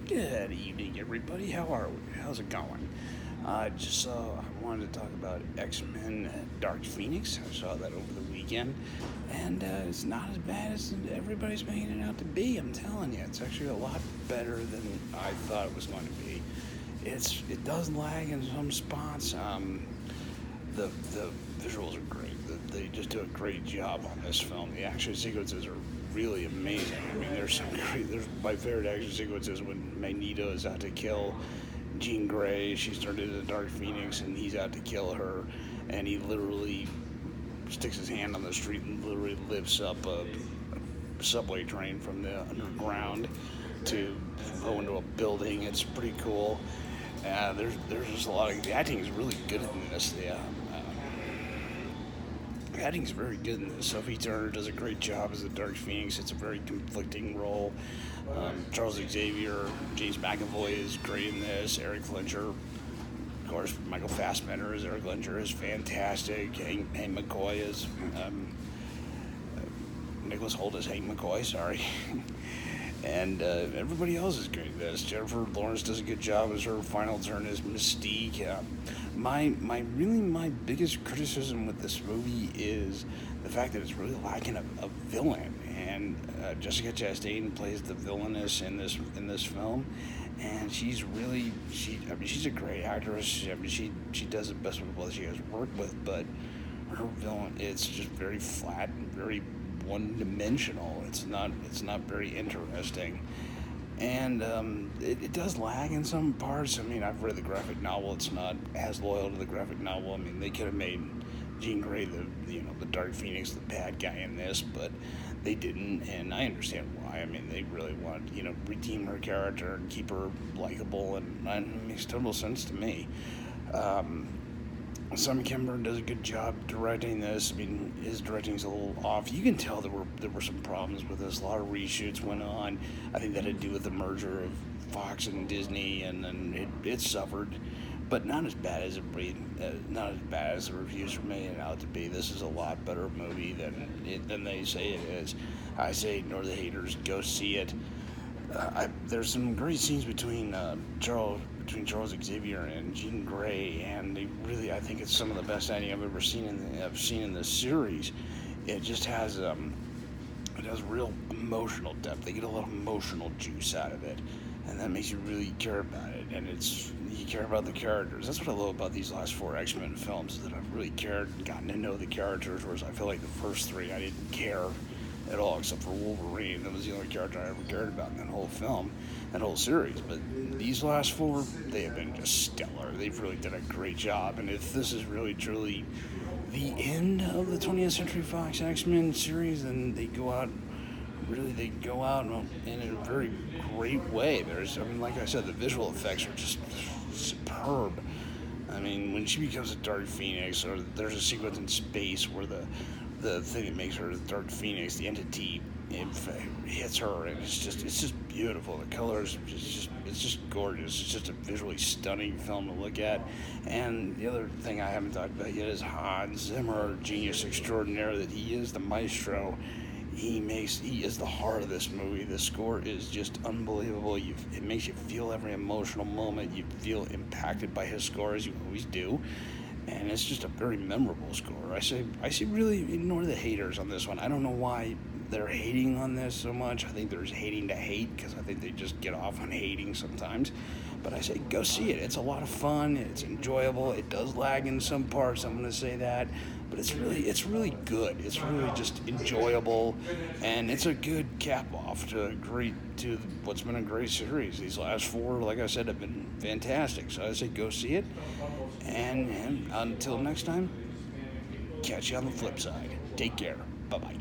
Good evening, everybody. How's it going? I wanted to talk about X-Men Dark Phoenix. I saw that over the weekend, and it's not as bad as everybody's making it out to be. I'm telling you, it's actually a lot better than I thought it was going to be. It does lag in some spots. The visuals are great. They just do a great job on this film. The action sequences are really amazing. I mean, there's my favorite action sequences when Magneto is out to kill Jean Grey. She's turned into Dark Phoenix, and he's out to kill her. And he literally sticks his hand on the street and literally lifts up a subway train from the underground to go into a building. It's pretty cool. There's just a lot of the acting is really good in this. The acting is very good in this. Sophie Turner does a great job as the Dark Phoenix. It's a very conflicting role. Charles Xavier, James McAvoy is great in this. Eric Fletcher, of course, Michael Fassbender as Eric Fletcher is fantastic. Hank McCoy is Nicholas Hoult as Hank McCoy. Sorry. And everybody else is great in this. Jennifer Lawrence does a good job as her final turn as Mystique. My biggest criticism with this movie is the fact that it's really lacking a villain. And Jessica Chastain plays the villainess in this film, and she's a great actress. I mean, she does the best with what she has worked with, but her villain, it's just very flat and very one-dimensional. It's not very interesting, and it does lag in some parts. I mean, I've read the graphic novel. It's not as loyal to the graphic novel. I mean, they could have made Jean Grey the Dark Phoenix, the bad guy in this, but they didn't, and I understand why. I mean, they really want redeem her character and keep her likable, and it makes total sense to me. Simon Kinberg does a good job directing this. I mean, his directing's a little off. You can tell there were some problems with this. A lot of reshoots went on. I think that had to do with the merger of Fox and Disney, and then it suffered, but not as bad as not as bad as the reviews are making it out to be. This is a lot better movie than they say it is. I say, ignore the haters, go see it. There's some great scenes between Charles Xavier and Jean Grey, and I think it's some of the best acting I've ever seen in this series. It just has real emotional depth. They get a lot of emotional juice out of it, and that makes you really care about it. And you care about the characters. That's what I love about these last 4 X-Men films, is that I've really cared and gotten to know the characters, whereas I feel like the first 3 I didn't care at all, except for Wolverine. That was the only character I ever cared about in that whole film, that whole series. But these last 4, they have been just stellar. They've really done a great job. And if this is really truly the end of the 20th Century Fox X-Men series, then they go out in a very great way. Like I said, the visual effects are just superb. I mean, when she becomes a Dark Phoenix, or there's a sequence in space where the thing that makes her the Dark Phoenix, the entity, it hits her, and it's just beautiful. The colors, it's just gorgeous. It's just a visually stunning film to look at. And the other thing I haven't talked about yet is Hans Zimmer, genius extraordinaire that he is, the maestro. He is the heart of this movie. The score is just unbelievable. It makes you feel every emotional moment. You feel impacted by his score, as you always do. And it's just a very memorable score. I say really ignore the haters on this one. I don't know why they're hating on this so much. I think there's hating to hate, because I think they just get off on hating sometimes. But I say go see it. It's a lot of fun. It's enjoyable. It does lag in some parts, I'm going to say that. But it's really good. It's really just enjoyable, and it's a good cap off to what's been a great series. These last 4, like I said, have been fantastic. So I say go see it, and until next time, catch you on the flip side. Take care. Bye-bye.